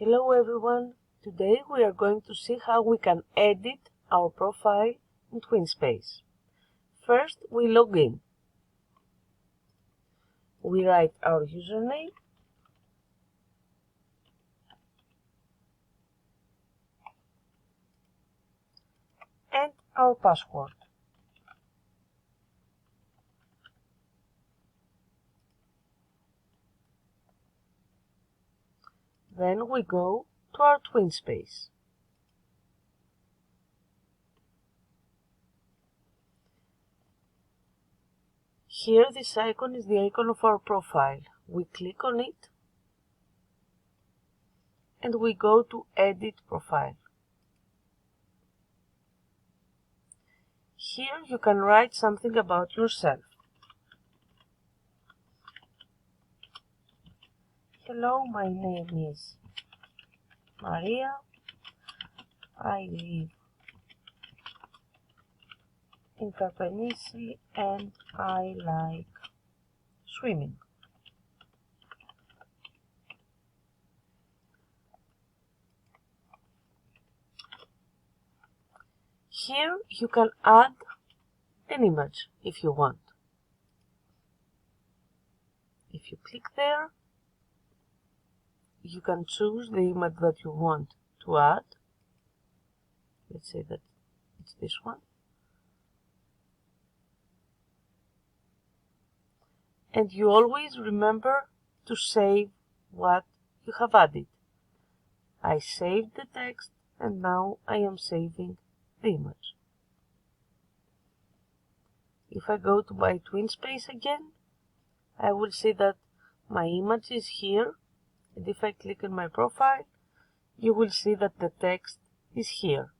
Hello everyone, today we are going to see how we can edit our profile in Twinspace. First, we log in. We write our username and our password. Then we go to our Twinspace. Here this icon is the icon of our profile. We click on it and we go to Edit Profile. Here you can write something about yourself. Hello, my name is Maria. I live in Carpe Diem and I like swimming. Here you can add an image if you want. If you click there, you can choose the image that you want to add. Let's say that it's this one. And you always remember to save what you have added. I saved the text and now I am saving the image. If I go to my Twinspace again, I will see that my image is here, and if I click on my profile, you will see that the text is here.